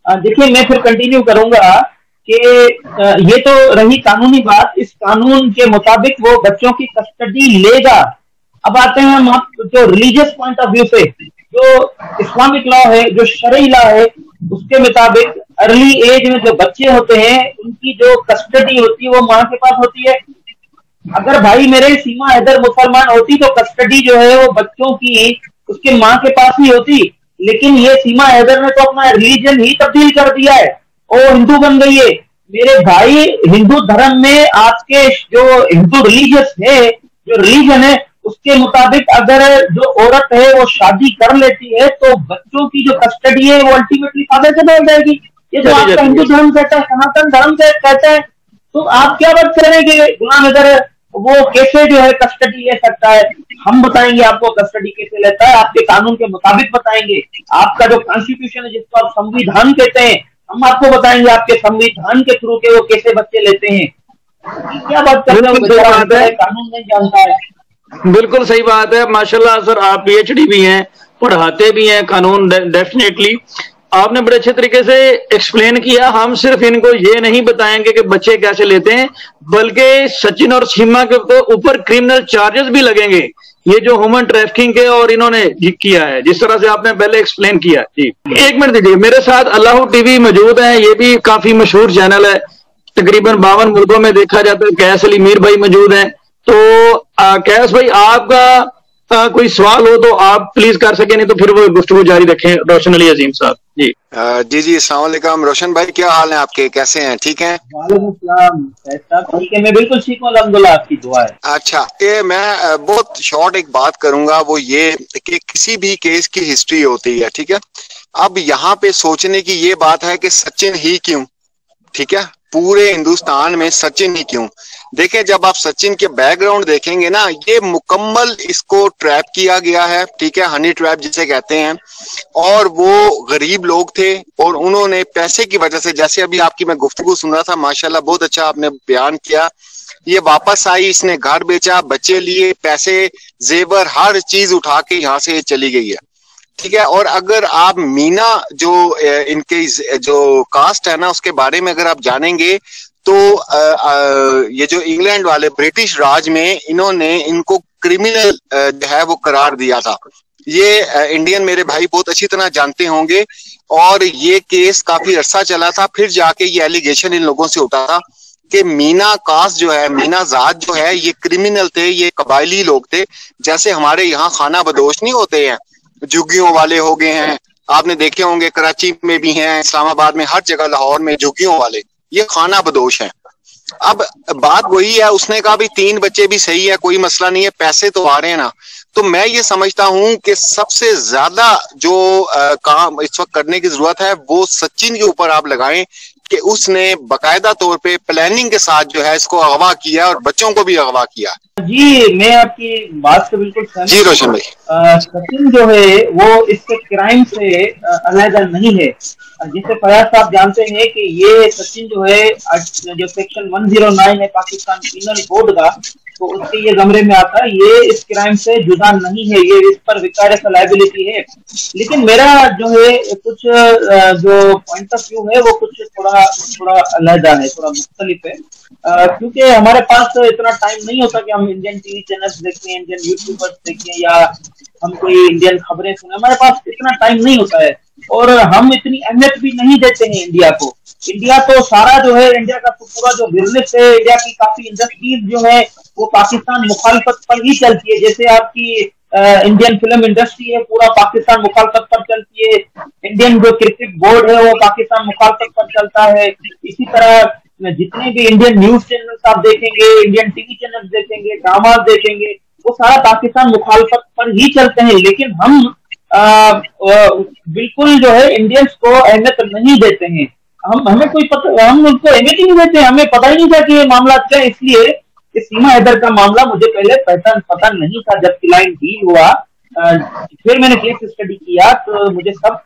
देखिए मैं फिर कंटिन्यू करूंगा कि ये तो रही कानूनी बात। इस कानून के मुताबिक वो बच्चों की कस्टडी लेगा। अब आते हैं हम जो रिलीजियस पॉइंट ऑफ व्यू से, जो इस्लामिक लॉ है, जो शरई लॉ है, उसके मुताबिक अर्ली एज में जो बच्चे होते हैं उनकी जो कस्टडी होती है वो माँ के पास होती है। अगर भाई मेरे सीमा हैदर मुसलमान होती तो कस्टडी जो है वो बच्चों की उसके माँ के पास ही होती। लेकिन ये सीमा हैदर ने तो अपना रिलीजन ही तब्दील कर दिया है, वो हिंदू बन गई है। मेरे भाई हिंदू धर्म में आपके जो हिंदू रिलीजियस है, जो रिलीजन है, उसके मुताबिक अगर जो औरत है वो शादी कर लेती है तो बच्चों की जो कस्टडी है वो अल्टीमेटली फादर से बैठ जाएगी। ये जो आपका हिंदू धर्म कहता है, सनातन धर्म कहता है, तो आप क्या बात कर रहे हैं कि गुलाम हैदर वो कैसे जो है कस्टडी ले सकता है? हम बताएंगे आपको कस्टडी कैसे लेता है, आपके कानून के मुताबिक बताएंगे। आपका जो कॉन्स्टिट्यूशन है जिसको आप संविधान कहते हैं, हम आपको बताएंगे आपके संविधान के थ्रू के वो कैसे बच्चे लेते हैं। क्या बात कर रहे हो, कानून नहीं जानता है। बिल्कुल सही बात है। माशाल्लाह सर, आप PhD भी हैं, पढ़ाते भी हैं कानून। डेफिनेटली आपने बड़े अच्छे तरीके से एक्सप्लेन किया। हम सिर्फ इनको ये नहीं बताएंगे कि बच्चे कैसे लेते हैं, बल्कि सचिन और सीमा के ऊपर क्रिमिनल चार्जेस भी लगेंगे, ये जो ह्यूमन ट्रैफिकिंग के और इन्होंने किया है, जिस तरह से आपने पहले एक्सप्लेन किया। जी एक मिनट दीजिए, मेरे साथ अल्लाह TV मौजूद है, ये भी काफी मशहूर चैनल है, तकरीबन 52 मुल्कों में देखा जाता है। कैस अली मीर भाई मौजूद हैं, तो कैस भाई आपका कोई सवाल हो तो आप प्लीज कर सके, नहीं तो फिर वो गुफ्तगू जारी रखें। रोशन अली अजीम साहब। जी जी अस्सलाम वालेकुम। रोशन भाई क्या हाल है आपके, कैसे हैं? ठीक हैं? वालेकुम सलाम। ठीक है, मैं बिल्कुल ठीक हूँ अल्हम्दुलिल्लाह, आपकी दुआ है। अच्छा, ये मैं बहुत शॉर्ट एक बात करूंगा, वो ये कि किसी भी केस की हिस्ट्री होती है, ठीक है। अब यहाँ पे सोचने की ये बात है कि सचिन ही क्यों, ठीक है, पूरे हिंदुस्तान में सचिन ही क्यों। देखें, जब आप सचिन के बैकग्राउंड देखेंगे ना, ये मुकम्मल इसको ट्रैप किया गया है, ठीक है, हनी ट्रैप जिसे कहते हैं। और वो गरीब लोग थे और उन्होंने पैसे की वजह से, जैसे अभी आपकी मैं गुफ्तगू सुन रहा था, माशाल्लाह बहुत अच्छा आपने बयान किया। ये वापस आई, इसने घर बेचा, बच्चे लिए, पैसे जेवर हर चीज उठा के यहाँ से चली गई है, ठीक है। और अगर आप मीना जो इनके जो कास्ट है ना उसके बारे में अगर आप जानेंगे तो ये जो इंग्लैंड वाले ब्रिटिश राज में इन्होंने इनको क्रिमिनल जो है वो करार दिया था। ये इंडियन मेरे भाई बहुत अच्छी तरह जानते होंगे। और ये केस काफी अरसा चला था, फिर जाके ये एलिगेशन इन लोगों से उठा था कि मीना कास्ट जो है, मीना जात जो है, ये क्रिमिनल थे, ये कबायली लोग थे। जैसे हमारे यहाँ खाना बदोश नहीं होते हैं, झुग्गियों वाले हो गए हैं, आपने देखे होंगे कराची में भी हैं, इस्लामाबाद में, हर जगह, लाहौर में झुग्गियों वाले, ये खाना बदोश हैं। अब बात वही है, उसने कहा भी 3 बच्चे भी सही है, कोई मसला नहीं है, पैसे तो आ रहे हैं ना। तो मैं ये समझता हूं कि सबसे ज्यादा जो काम इस वक्त करने की जरूरत है वो सचिन के ऊपर आप लगाएं कि उसने बाकायदा तौर पे प्लानिंग के साथ जो है इसको अगवा किया और बच्चों को भी अगवा किया। जी मैं आपकी बात से बिल्कुल सहमत। जी रोशन भाई, सचिन जो है वो इसके क्राइम से अलहदा नहीं है। जैसे फयाज साहब जानते हैं कि ये सचिन जो है जो सेक्शन 109 है पाकिस्तान पीनल कोड का, तो उसके ये जमरे में आता है, ये इस क्राइम से जुदा नहीं है, ये इस पर विकारियस लायबिलिटी है। लेकिन मेरा जो है कुछ जो पॉइंट ऑफ व्यू है वो कुछ थोड़ा अलहदा है, थोड़ा मुख्तलिफ है। क्योंकि हमारे पास इतना टाइम नहीं होता कि हम इंडियन टीवी चैनल्स देखें, इंडियन यूट्यूबर्स देखें या हम कोई इंडियन खबरें सुने, हमारे पास इतना टाइम नहीं होता है। और हम इतनी अहमियत भी नहीं देते हैं इंडिया को। इंडिया तो सारा जो है, इंडिया का तो पूरा जो बिजनेस है, इंडिया की काफी इंडस्ट्रीज जो है वो पाकिस्तान मुखालफत पर ही चलती है। जैसे आपकी इंडियन फिल्म इंडस्ट्री है, पूरा पाकिस्तान मुखालफत पर चलती है। इंडियन जो क्रिकेट बोर्ड है वो पाकिस्तान मुखालफत पर चलता है। इसी तरह जितने भी इंडियन न्यूज चैनल्स आप देखेंगे, इंडियन टीवी चैनल्स देखेंगे, ड्रामा देखेंगे, वो सारा पाकिस्तान मुखालफत पर ही चलते हैं। लेकिन हम बिल्कुल जो है इंडियंस को अहमियत नहीं देते हैं। हमें कोई पता, हम उनको अहमियत ही नहीं देते, हमें पता ही नहीं था कि ये मामला क्या है। इसलिए इस सीमा हैदर का मामला मुझे पहले पता नहीं था। जब क्लाइन डील हुआ फिर मैंने केस स्टडी किया तो मुझे सब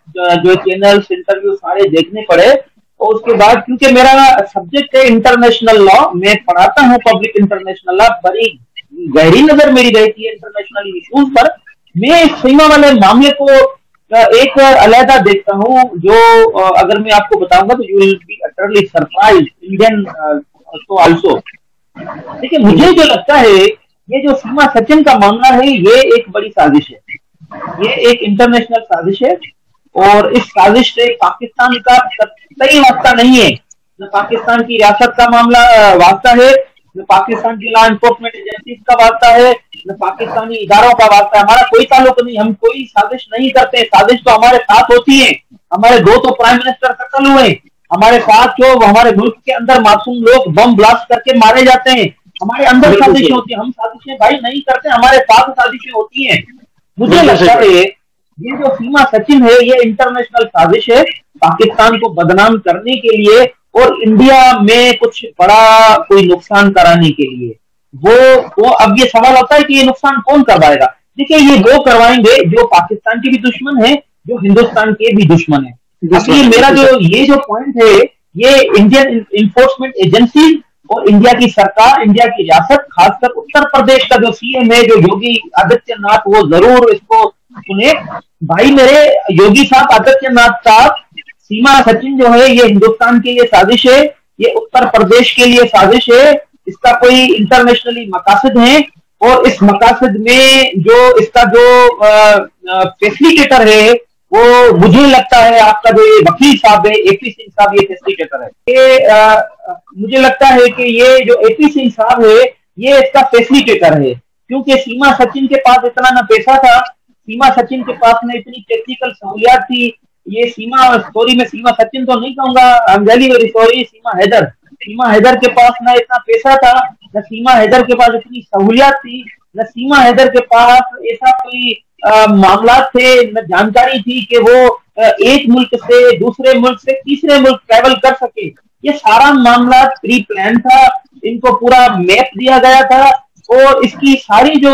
जो चैनल्स, इंटरव्यू सारे देखने पड़े। और उसके बाद क्योंकि मेरा सब्जेक्ट है इंटरनेशनल लॉ, मैं पढ़ाता हूँ पब्लिक इंटरनेशनल लॉ, बड़ी गहरी नजर मेरी रहती है इंटरनेशनल इश्यूज पर। मैं इस सीमा वाले मामले को एक अलहदा देखता हूँ जो अगर मैं आपको बताऊंगा तो you will be utterly surprise Indian तो आल्सो। देखिए मुझे जो लगता है ये जो सीमा सचिन का मामला है ये एक बड़ी साजिश है, ये एक इंटरनेशनल साजिश है और इस साजिश से पाकिस्तान का कतई वास्ता नहीं है, न पाकिस्तान की रियासत का मामला वास्ता है, न पाकिस्तान की लॉ एनफोर्समेंट एजेंसीज का वास्ता है, न पाकिस्तानी इदारों का वास्ता है। हमारा कोई ताल्लुक नहीं, हम कोई साजिश नहीं करते। साजिश तो हमारे साथ होती है, हमारे 2 तो प्राइम मिनिस्टर कत्ल हुए, हमारे साथ जो हमारे मुल्क के अंदर मासूम लोग बम ब्लास्ट करके मारे जाते हैं, हमारे अंदर साजिशें होती है। हम साजिशें भाई नहीं करते, हमारे साथ साजिशें होती हैं। मुझे लगता है ये जो सीमा सचिन है ये इंटरनेशनल साजिश है पाकिस्तान को बदनाम करने के लिए और इंडिया में कुछ बड़ा कोई नुकसान कराने के लिए। वो अब ये सवाल होता है कि ये नुकसान कौन करवाएगा। देखिए ये वो करवाएंगे जो पाकिस्तान के भी दुश्मन है, जो हिंदुस्तान के भी दुश्मन है। अब ये मेरा जो पॉइंट है ये इंडियन इन्फोर्समेंट एजेंसी और इंडिया की सरकार, इंडिया की रियासत, खासकर उत्तर प्रदेश का जो सीएम है जो योगी आदित्यनाथ, वो जरूर इसको सुने। भाई मेरे योगी साहब, आदित्यनाथ साहब, सीमा सचिन जो है ये हिंदुस्तान के लिए साजिश है, ये उत्तर प्रदेश के लिए साजिश है, इसका कोई इंटरनेशनली मकासद है और इस मकासद में जो इसका जो फैसिलिटेटर है वो मुझे लगता है आपका जो ये वकील साहब है एपी सिंह साहब, ये फैसिलिटेटर है। ये मुझे लगता है कि ये जो एपी सिंह साहब है ये इसका फैसिलिटेटर है, क्योंकि सीमा सचिन के पास इतना ना पैसा था, सीमा सचिन के पास में इतनी टेक्निकल सहूलियात थी। ये मैं सीमा सचिन तो नहीं कहूंगा, I am really very sorry, Seema Haider के पास ना इतना पैसा था, न सीमा हैदर के पास इतनी सहूलियात थी, न सीमा हैदर के पास ऐसा कोई मामला थे, न जानकारी थी कि वो एक मुल्क से दूसरे मुल्क से तीसरे मुल्क ट्रैवल कर सके। ये सारा मामला प्री प्लान था, इनको पूरा मैप दिया गया था और इसकी सारी जो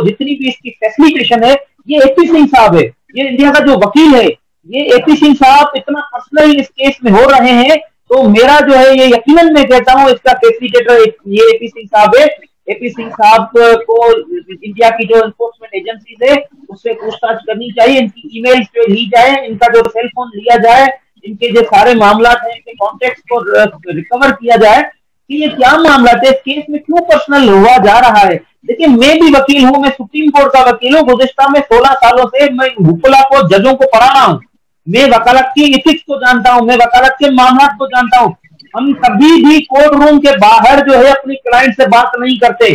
जितनी भी इसकी फैसिलिटेशन है ये एपी सिंह साहब है, ये इंडिया का जो वकील है, ये एपी सिंह साहब इतना पर्सनल इस केस में हो रहे हैं। तो मेरा जो है ये यकीनन मैं कहता हूँ इसका फैसिलिटेटर ये एपी सिंह साहब है। एपी सिंह साहब को इंडिया की जो एनफोर्समेंट एजेंसीज है उससे पूछताछ करनी चाहिए, इनकी ईमेल्स जो ली जाए, इनका जो सेल फोन लिया जाए, इनके जो सारे मामला है इनके कॉन्टेक्ट को रिकवर किया जाए कि ये क्या मामला थे, इस केस में क्यों पर्सनल हुआ जा रहा है। देखिए मैं भी वकील हूँ, मैं सुप्रीम कोर्ट का वकील हूँ, गुज़िश्ता में 16 सालों से मैं हुकुला को, जजों को पढ़ा रहा हूँ, मैं वकालत की एथिक्स को जानता हूँ, मैं वकालत के मामला को जानता हूँ। हम कभी भी कोर्ट रूम के बाहर जो है अपनी क्लाइंट से बात नहीं करते।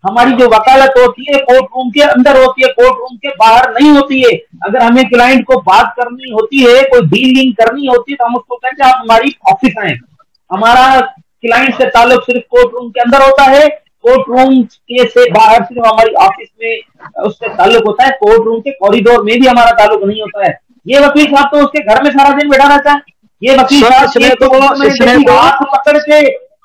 हमारी जो वकालत होती है कोर्ट रूम के अंदर होती है, कोर्ट रूम के बाहर नहीं होती है। अगर हमें क्लाइंट को बात करनी होती है, कोई डीलिंग करनी होती है तो हम उसको कहते हैं आप हमारी ऑफिस आए। हमारा क्लाइंट से ताल्लुक सिर्फ कोर्ट रूम के अंदर होता है, कोर्ट रूम के से बाहर सिर्फ हमारी ऑफिस में उससे ताल्लुक होता है, कोर्ट रूम के कॉरिडोर में भी हमारा ताल्लुक नहीं होता है। ये वकील साहब तो उसके घर में सारा दिन बैठा रहता है। ये वकील साहब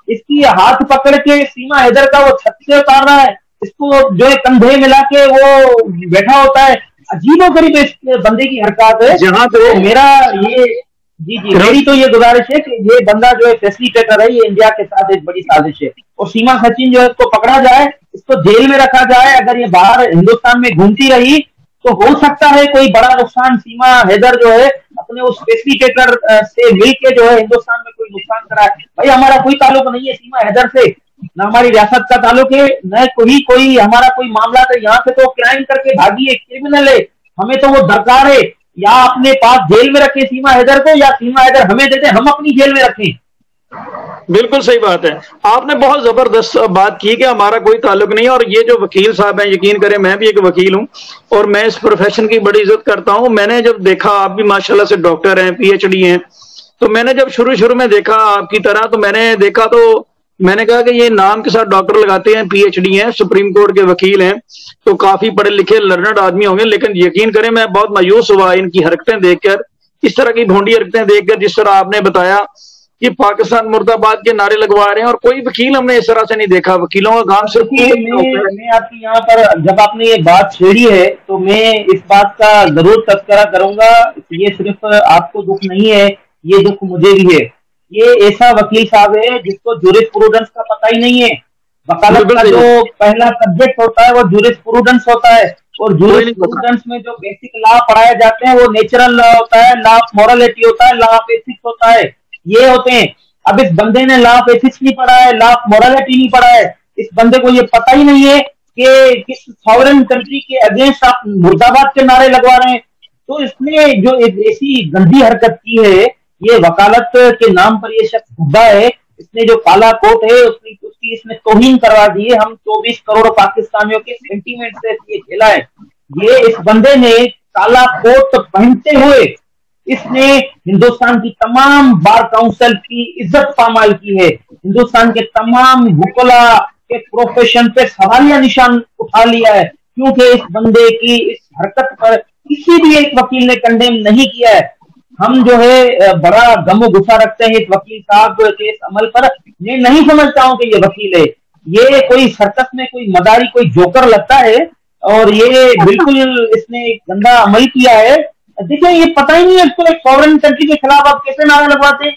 इसकी हाथ पकड़ के सीमा हैदर का वो छत से उतार रहा है, इसको जो है कंधे मिला के वो बैठा होता है। अजीबोगरीब इस बंदे की हरकत है। जहां तो मेरा ये जी मेरी तो ये गुजारिश है कि ये बंदा जो है फैसिलिटेटर है, ये इंडिया के साथ एक बड़ी साजिश है और सीमा सचिन जो है इसको पकड़ा जाए, इसको जेल में रखा जाए। अगर ये बाहर हिंदुस्तान में घूमती रही तो हो सकता है कोई बड़ा नुकसान सीमा हैदर जो है अपने उस फैसिलिटेटर से मिलके जो है हिंदुस्तान में कोई नुकसान कराए। भाई हमारा कोई ताल्लुक नहीं है सीमा हैदर से, न हमारी रियासत का ताल्लुक है, न कोई हमारा कोई मामला है। यहाँ से तो क्राइम करके भागी है, क्रिमिनल है, हमें तो वो दरकार है या अपने पास जेल में रखे सीमा हैदर को या सीमा हैदर हमें दे दे, हम अपनी जेल में रखें। बिल्कुल सही बात है, आपने बहुत जबरदस्त बात की कि हमारा कोई ताल्लुक नहीं है। और ये जो वकील साहब हैं, यकीन करें मैं भी एक वकील हूं और मैं इस प्रोफेशन की बड़ी इज्जत करता हूं। मैंने जब देखा, आप भी माशाल्लाह से डॉक्टर हैं, पीएचडी हैं, तो मैंने जब शुरू में देखा आपकी तरह, तो मैंने देखा तो मैंने कहा कि ये नाम के साथ डॉक्टर लगाते हैं, पीएचडी हैं, सुप्रीम कोर्ट के वकील हैं, तो काफी पढ़े लिखे लर्नड आदमी होंगे। लेकिन यकीन करें मैं बहुत मायूस हुआ इनकी हरकतें देखकर, इस तरह की भोंडी हरकतें देखकर, जिस तरह आपने बताया कि पाकिस्तान मुर्दाबाद के नारे लगवा रहे हैं और कोई वकील हमने इस तरह से नहीं देखा। वकीलों का काम सिर्फ मैं आपकी यहाँ पर जब आपने ये बात छेड़ी है तो मैं इस बात का जरूर तस्करा करूंगा। ये सिर्फ आपको दुख नहीं है, ये दुख मुझे भी है। ये ऐसा वकील साहब है जिसको जूरिस्प्रूडेंस का पता ही नहीं है। वकालत का जो पहला सब्जेक्ट होता है वो जूरिस्प्रूडेंस होता है। اور जूरिस्प्रूडेंस में जो बेसिक लॉ पढ़ाए जाते हैं वो नेचुरल लॉ होता है, लॉ ऑफ मोरालिटी होता है, लॉ ऑफ एथिक्स होता है, ये होते हैं। अब इस बंदे ने लॉ ऑफ एथिक्स नहीं पढ़ा है, लॉ ऑफ मोरालिटी नहीं पढ़ा है, इस बंदे को ये पता ही नहीं है कि किस सॉवरेन कंट्री के अगेंस्ट आप मुर्दाबाद के नारे लगवा रहे हैं। तो इसने जो ऐसी गंदी हरकत की है, ये वकालत के नाम पर ये शख्स धब्बा है, इसने जो काला कोट है उसकी इसने तौहीन करवा दी है। हम 24 करोड़ पाकिस्तानियों के सेंटीमेंट से ये खेला है। ये इस बंदे ने काला कोट पहनते हुए इसने हिंदुस्तान की तमाम बार काउंसिल की इज्जत पामाल की है, हिंदुस्तान के तमाम वकला के प्रोफेशन पे सवालिया निशान उठा लिया है, क्योंकि इस बंदे की इस हरकत पर किसी भी एक वकील ने कंडेम नहीं किया है। हम जो है बड़ा गमो गुस्सा रखते हैं इस वकील साहब के इस अमल पर। मैं नहीं समझता हूं कि ये वकील है, ये कोई सर्कस में कोई मदारी कोई जोकर लगता है, और ये बिल्कुल इसने गंदा अमल किया है। देखिए, ये पता ही नहीं है इसको एक फॉरेन कंट्री के खिलाफ आप कैसे नारे लगवाते हैं।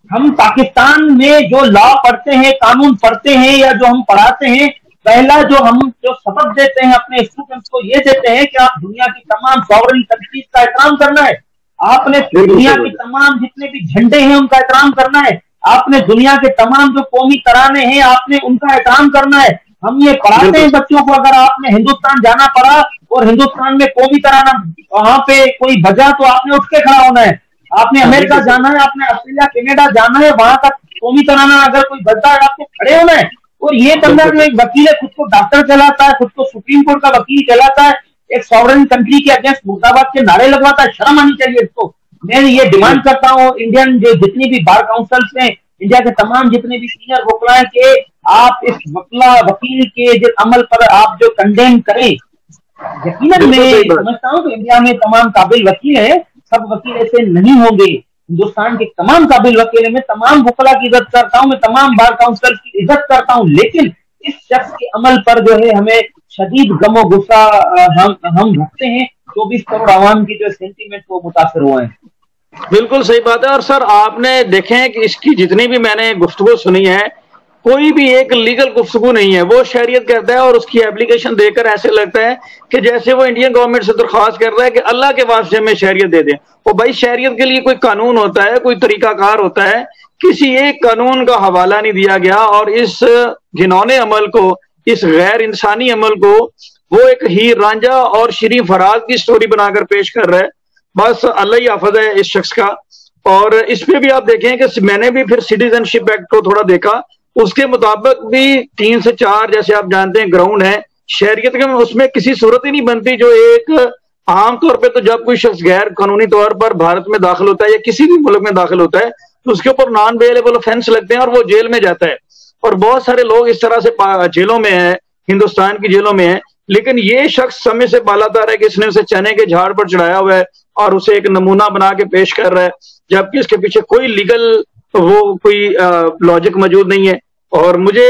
हम पाकिस्तान में जो लॉ पढ़ते हैं, कानून पढ़ते हैं, या जो हम पढ़ाते हैं, पहला जो सबक देते हैं अपने स्टूडेंट्स को, ये देते हैं कि आप दुनिया की तमाम सॉवरेन कंट्रीज का एहतराम करना है, आपने दुनिया के तमाम जितने भी झंडे हैं उनका एहतराम करना है, आपने दुनिया के तमाम जो कौमी तराने हैं आपने उनका एहतराम करना है। हम ये पढ़ाते हैं बच्चों को, अगर आपने हिंदुस्तान जाना पड़ा और हिंदुस्तान में कौमी तराना वहां पे कोई बजा तो आपने उठ के खड़ा होना है। आपने अमेरिका जाना है, आपने ऑस्ट्रेलिया कनाडा जाना है, वहां का कौमी तराना अगर कोई बजता है आपको खड़े होना है। और ये बंदा जो एक वकील है, खुद को डॉक्टर कहलाता है, खुद को सुप्रीम कोर्ट का वकील कहलाता है, एक सॉवरेन कंट्री के अगेंस्ट मुर्दाबाद के नारे लगवाता है, शर्म आनी चाहिए इसको। मैं ये डिमांड करता हूँ इंडियन जो जितनी भी बार काउंसिल्स हैं, इंडिया के तमाम जितने भी सीनियर वकला हैं, कि आप इस वकील के जो अमल पर आप जो कंडेम करें। यकीनन मैं समझता हूँ कि इंडिया में तमाम काबिल वकील है, सब वकील ऐसे नहीं होंगे। हिंदुस्तान के तमाम काबिल वकील में तमाम वकला की इज्जत करता हूँ, मैं तमाम बार काउंसिल की इज्जत करता हूँ, लेकिन इस शख्स के अमल पर जो है हमें शदीद गमो गुस्सा हम रखते हैं। 24 करोड़ आवाम की जो सेंटीमेंट वो मुतासर हुए हैं। बिल्कुल सही बात है। और सर आपने देखें कि इसकी जितनी भी मैंने गुफ्तगू सुनी है, कोई भी एक लीगल गुफ्तगू नहीं है। वो शरीयत कहता है और उसकी एप्लीकेशन देकर ऐसे लगता है कि जैसे वो इंडियन गवर्नमेंट से दरख्वास्त कर रहा है कि अल्लाह के वास्ते हमें शरीयत दे दें। और भाई शरीयत के लिए कोई कानून होता है, कोई तरीकाकार होता है, किसी एक कानून का हवाला नहीं दिया गया। और इस घिनौने अमल को, इस गैर इंसानी अमल को वो एक हीर रांझा और श्री फराज की स्टोरी बनाकर पेश कर रहा है। बस अल्लाह ही हाफिज है इस शख्स का। और इसमें भी आप देखें कि मैंने भी फिर सिटीजनशिप एक्ट को थोड़ा देखा, उसके मुताबिक भी 3 से 4 जैसे आप जानते हैं ग्राउंड है शरीयत के, उसमें किसी सूरत ही नहीं बनती जो एक आमतौर पे तो जब कोई शख्स गैर कानूनी तौर पर भारत में दाखिल होता है या किसी भी मुल्क में दाखिल होता है तो उसके ऊपर नॉन बेलेबल ऑफेंस लगते हैं और वो जेल में जाता है। और बहुत सारे लोग इस तरह से जेलों में हैं, हिंदुस्तान की जेलों में हैं। लेकिन ये शख्स समय से बालातर है कि इसने उसे चने के झाड़ पर चढ़ाया हुआ है और उसे एक नमूना बना के पेश कर रहा है, जबकि इसके पीछे कोई लीगल वो कोई लॉजिक मौजूद नहीं है। और मुझे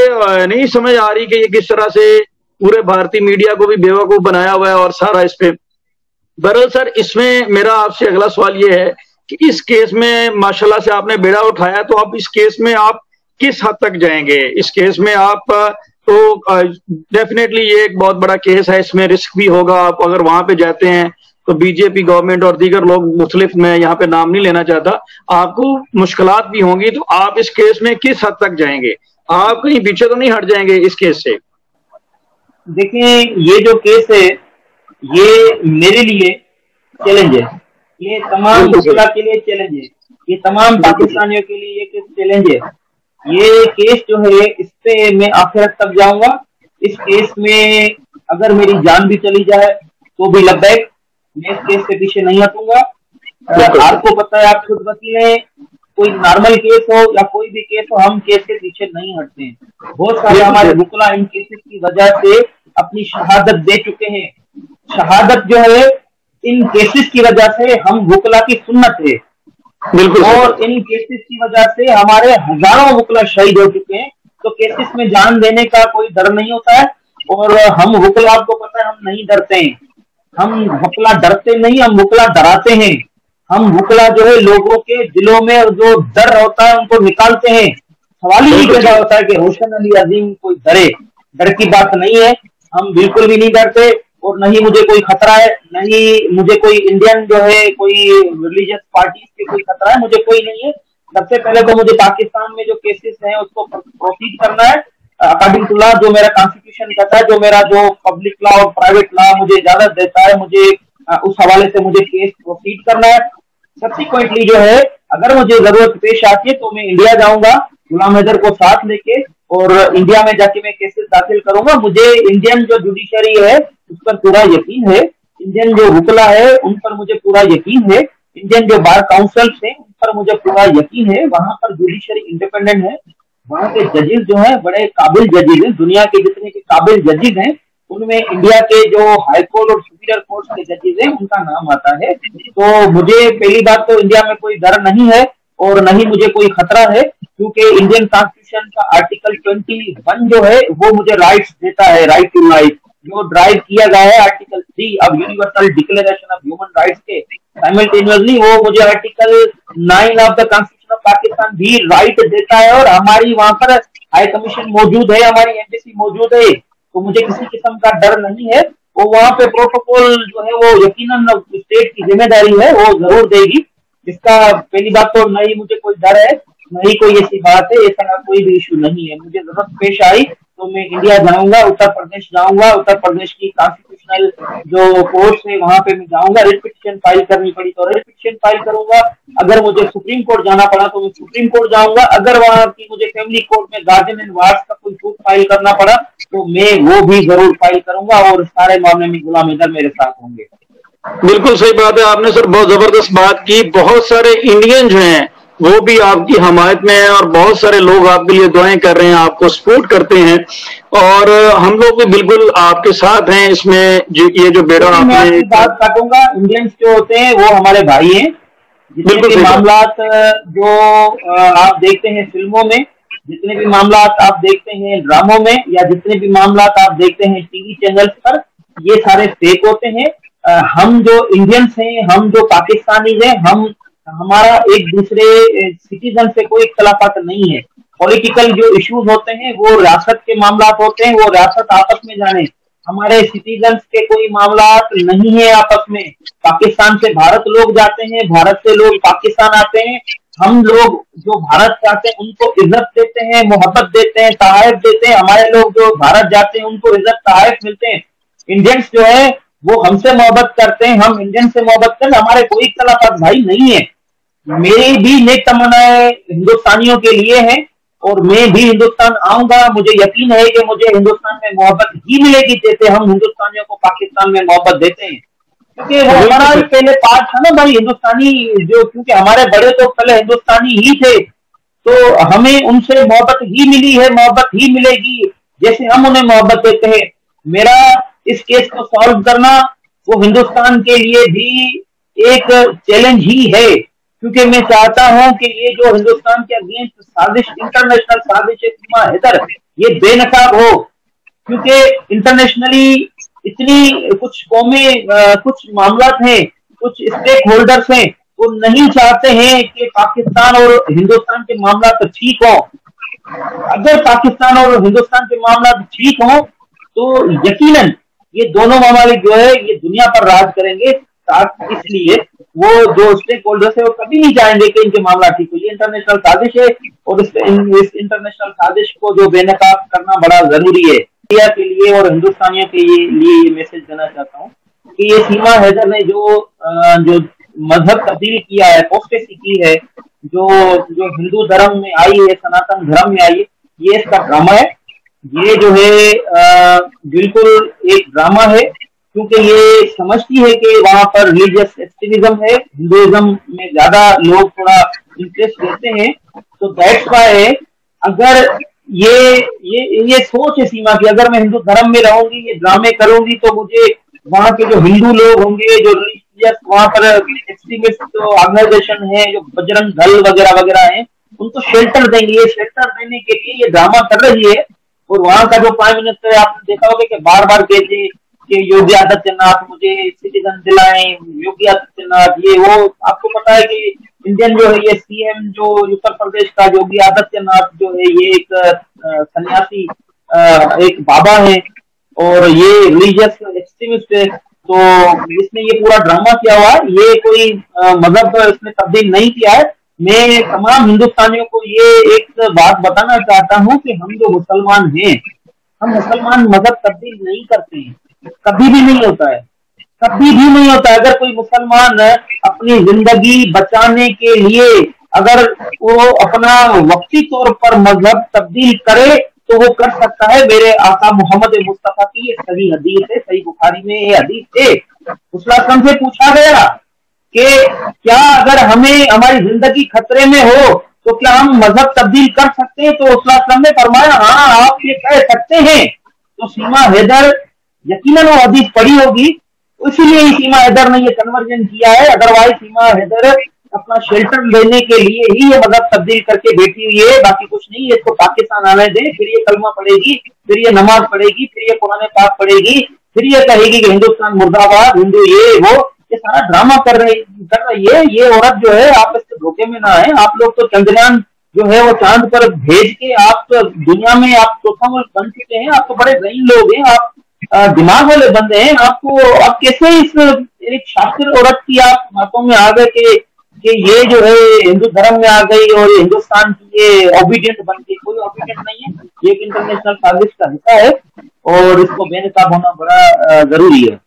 नहीं समझ आ रही कि ये किस तरह से पूरे भारतीय मीडिया को भी बेवकूफ बनाया हुआ है और सारा इस पे। बहरहाल सर, इसमें मेरा आपसे अगला सवाल ये है कि इस केस में माशाल्लाह से आपने बेड़ा उठाया, तो अब इस केस में आप किस हद तक जाएंगे? इस केस में आप तो डेफिनेटली ये एक बहुत बड़ा केस है, इसमें रिस्क भी होगा। आप अगर वहां पे जाते हैं तो बीजेपी गवर्नमेंट और दीगर लोग मुख्तलिफ, मैं यहाँ पे नाम नहीं लेना चाहता, आपको मुश्किलात भी होंगी। तो आप इस केस में किस हद तक जाएंगे? आप कहीं पीछे तो नहीं हट जाएंगे इस केस से? देखिए, ये जो केस है ये मेरे लिए चैलेंज है, ये तमाम मुस्लिम के लिए चैलेंज है, ये तमाम पाकिस्तानियों के लिए ये केस चैलेंज है। ये केस जो है इस पे मैं आखिरत तक जाऊंगा। इस केस में अगर मेरी जान भी चली जाए तो भी लब्बैक, मैं इस केस के पीछे नहीं हटूंगा। आपको पता है, आप खुद वकील हैं, कोई नॉर्मल केस हो या कोई भी केस हो, हम केस के पीछे नहीं हटते हैं। बहुत सारे हमारे वकील इन केसेस की वजह से अपनी शहादत दे चुके हैं। शहादत जो है इन केसेस की वजह से हम वकील की सुन्नत है, बिल्कुल। और इन केसेस की वजह से हमारे हजारों वकील शहीद हो चुके हैं। तो केसेस में जान देने का कोई डर नहीं होता है। और हम वकील, आपको पता है, हम नहीं डरते हैं। हम वकील डरते नहीं, हम वकील डराते हैं। हम वकील जो है लोगों के दिलों में जो डर होता है उनको निकालते हैं। सवाल ही नहीं पैदा होता है कि रोशन अली अजीम कोई डरे, डर की बात नहीं है। हम बिल्कुल भी नहीं डरते। और न ही मुझे कोई खतरा है, न ही मुझे कोई इंडियन जो है कोई रिलीजियस पार्टी से कोई खतरा है, मुझे कोई नहीं है। सबसे पहले तो मुझे पाकिस्तान में जो केसेस हैं उसको प्रोसीड करना है अकॉर्डिंग टू लॉ, जो मेरा कॉन्स्टिट्यूशन कहता है, जो मेरा जो पब्लिक लॉ और प्राइवेट लॉ मुझे इजाजत देता है, मुझे उस हवाले से मुझे केस प्रोसीड करना है। सब्सिक्वेंटली जो है अगर मुझे जरूरत पेश आती है तो मैं इंडिया जाऊंगा गुलाम हैदर को साथ लेके, और इंडिया में जाके मैं केसेस दाखिल करूंगा। मुझे इंडियन जो जुडिशरी है उस पर पूरा यकीन है, इंडियन जो वकला है उन पर मुझे पूरा यकीन है, इंडियन जो बार काउंसिल है उन पर मुझे पूरा यकीन है। वहां पर जुडिशरी इंडिपेंडेंट है, वहां के जजेस जो है बड़े काबिल जजेस हैं, दुनिया के जितने के काबिल जजेस हैं उनमें इंडिया के जो हाई कोर्ट और सुपीरियर कोर्ट के जजेस हैं उनका नाम आता है। तो मुझे पहली बात तो इंडिया में कोई डर नहीं है और न ही मुझे कोई खतरा है, क्योंकि इंडियन कॉन्स्टिट्यूशन का आर्टिकल 21 जो है वो मुझे राइट्स देता है, राइट टू लाइफ, जो ड्राइव किया गया है आर्टिकल 3 अब universal declaration of human rights के साइमल्टेनियसली, वो मुझे article 9 of the constitution of Pakistan भी राइट देता है। और हमारी वहां पर हाई कमीशन मौजूद है, हमारी एम्बेसी मौजूद है, तो मुझे किसी किस्म का डर नहीं है। वो वहां पे प्रोटोकॉल जो है वो यकीनन स्टेट की जिम्मेदारी है, वो जरूर देगी। इसका पहली बात तो न ही मुझे कोई डर है, न ही कोई ऐसी बात है, ऐसा कोई भी इशू नहीं है। मुझे जरूरत पेश आई तो मैं इंडिया जाऊंगा, उत्तर प्रदेश जाऊंगा, उत्तर प्रदेश की कॉन्स्टिट्यूशनल जो कोर्ट है वहां पे मैं जाऊंगा। रिट पिटीशन फाइल करनी पड़ी तो रिट पिटीशन फाइल करूंगा, अगर मुझे सुप्रीम कोर्ट जाना पड़ा तो मैं सुप्रीम कोर्ट जाऊंगा, अगर वहां की मुझे फैमिली कोर्ट में गार्जियन एंड वार्स का कोई सूट फाइल करना पड़ा तो मैं वो भी जरूर फाइल करूंगा, और सारे मामले में गुलाम हैदर मेरे साथ होंगे। बिल्कुल सही बात है, आपने सर बहुत जबरदस्त बात की। बहुत सारे इंडियन जो हैं वो भी आपकी हमायत में है और बहुत सारे लोग आपके लिए दुआएं कर रहे हैं, आपको सपोर्ट करते हैं, और हम लोग भी बिल्कुल आपके साथ हैं इसमें। ये जो बेड़ा आपने बात काटूंगा, इंडियंस जो होते हैं वो हमारे भाई हैं। जितने भी मामलात जो आप देखते हैं फिल्मों में, जितने भी मामलात आप देखते हैं ड्रामों में, या जितने भी मामलात आप देखते हैं टीवी चैनल्स पर, ये सारे फेक होते हैं। हम जो इंडियंस हैं, हम जो पाकिस्तानी हैं, हमारा एक दूसरे सिटीजन से कोई इख्तलाफात नहीं है। पॉलिटिकल जो इश्यूज होते हैं वो रियासत के मामलात होते हैं, वो रियासत आपस में जाने, हमारे सिटीजन्स के कोई मामलात नहीं है आपस में। पाकिस्तान से भारत लोग जाते हैं, भारत से लोग पाकिस्तान आते हैं, हम लोग जो भारत जाते हैं उनको इज्जत देते हैं, मोहब्बत देते हैं, तहाइफ देते हैं। हमारे लोग जो भारत जाते हैं उनको इज्जत तहाइफ मिलते हैं। इंडियंस जो है वो हमसे मोहब्बत करते हैं, हम इंडियन से मोहब्बत करते हैं, हमारे कोई इख्तलाफात भाई नहीं है। मेरी भी नेक तमन्नाएं हिंदुस्तानियों के लिए हैं और मैं भी हिंदुस्तान आऊंगा। मुझे यकीन है कि मुझे हिंदुस्तान में मोहब्बत ही मिलेगी जैसे हम हिंदुस्तानियों को पाकिस्तान में मोहब्बत देते हैं, क्योंकि वो हमारा ही पहले पार्ट था ना भाई हिंदुस्तानी जो, क्योंकि हमारे बड़े तो पहले हिंदुस्तानी ही थे, तो हमें उनसे मोहब्बत ही मिली है, मोहब्बत ही मिलेगी जैसे हम उन्हें मोहब्बत देते हैं। मेरा इस केस को सॉल्व करना वो हिंदुस्तान के लिए भी एक चैलेंज ही है, क्योंकि मैं चाहता हूं कि ये जो हिंदुस्तान के अगेंस्ट साजिश, इंटरनेशनल साजिश सीमा हैदर, ये बेनकाब हो, क्योंकि इंटरनेशनली इतनी कुछ कौमें, कुछ मामलात हैं, कुछ स्टेक होल्डर्स हैं, वो नहीं चाहते हैं कि पाकिस्तान और हिंदुस्तान के मामलात ठीक हो। अगर पाकिस्तान और हिंदुस्तान के मामलात ठीक हो तो यकीनन ये दोनों ममालिक जो है ये दुनिया पर राज करेंगे। इसलिए वो जो स्टेक होल्डर्स है वो कभी नहीं चाहेंगे कि इनके मामला ठीक हो। ये इंटरनेशनल साजिश है और इस इंटरनेशनल साजिश को जो बेनकाब करना बड़ा जरूरी है। इंडिया के लिए और हिंदुस्तानियों के लिए ये मैसेज देना चाहता हूँ कि ये सीमा हैदर ने जो मजहब तब्दील किया है, अपोस्टेसी की है, जो हिंदू धर्म में आई है, सनातन धर्म में आई है, ये इसका ड्रामा है। ये जो है बिल्कुल एक ड्रामा है, क्योंकि ये समझती है कि वहां पर रिलीजियस एक्सट्रीमिज्म है, हिंदुइज्म में ज्यादा लोग थोड़ा इंटरेस्ट लेते हैं, तो दैट्स व्हाई अगर ये सोच है सीमा की, अगर मैं हिंदू धर्म में रहूंगी, ये ड्रामे करूंगी, तो मुझे वहां के जो हिंदू लोग होंगे, जो रिलीजियस वहां पर एक्सट्रीमिस्ट ऑर्गेनाइजेशन है, जो बजरंग दल वगैरह वगैरह है, उनको शेल्टर देंगे। ये शेल्टर देने के लिए ये ड्रामा कर रही है। और वहां का जो प्राइम मिनिस्टर है, आपने देखा होगा कि बार बार कहते कि योगी आदित्यनाथ मुझे सिटीजन दिलाएं, योगी आदित्यनाथ ये वो। आपको पता है कि इंडियन जो है ये सीएम जो उत्तर प्रदेश का योगी आदित्यनाथ जो है ये एक सन्यासी, एक बाबा है, और ये रिलीजियस एक्सट्रीमिस्ट है। तो इसने ये पूरा ड्रामा किया हुआ है, ये कोई मजहब इसने तब्दील नहीं किया है। मैं तमाम हिंदुस्तानियों को ये एक बात बताना चाहता हूँ कि हम जो मुसलमान हैं, हम मुसलमान मजहब तब्दील नहीं करते हैं, कभी भी नहीं होता है, कभी भी नहीं होता है। अगर कोई मुसलमान अपनी जिंदगी बचाने के लिए अगर वो अपना वक्ती तौर पर मजहब तब्दील करे तो वो कर सकता है। मेरे आका मोहम्मद मुस्तफा की ये सही हदीस है, सही बुखारी में ये हदीस है। उसलाम से पूछा गया कि क्या अगर हमें हमारी जिंदगी खतरे में हो तो क्या हम मजहब तब्दील कर सकते हैं? तो उसलाम ने फरमाया हाँ आप ये कह सकते हैं। तो सीमा हैदर यकीनन वो हदीस पढ़ी होगी, इसीलिए सीमा हैदर ने ये कन्वर्जन किया है। अदरवाइज सीमा हैदर अपना शेल्टर लेने के लिए ही ये मजहब तब्दील करके बैठी हुई है, बाकी कुछ नहीं है। इसको पाकिस्तान आने दे, फिर ये कलमा पढ़ेगी, फिर ये नमाज पढ़ेगी, फिर ये कुरान पाक पढ़ेगी, फिर ये कहेगी कि हिंदुस्तान मुर्दाबाद, हिंदू ये वो, ये सारा ड्रामा कर रही है। ये औरत जो है, आप इसके धोखे में ना है। आप लोग तो चंद्रयान जो है वो चांद पर भेज के आप तो दुनिया में आप चौथा मुल्क बन चुके हैं। आप तो बड़े ज़हीन लोग हैं, आप दिमाग वाले बंदे हैं। आपको आप कैसे इस एक शातिर औरत की आप बातों में आ गए कि ये जो है हिंदू धर्म में आ गई और ये हिंदुस्तान की ये ओबीडियंट बन गई? कोई ओबीडियंट नहीं है, ये एक इंटरनेशनल साजिश का हिस्सा है और इसको बेनकाब होना बड़ा जरूरी है।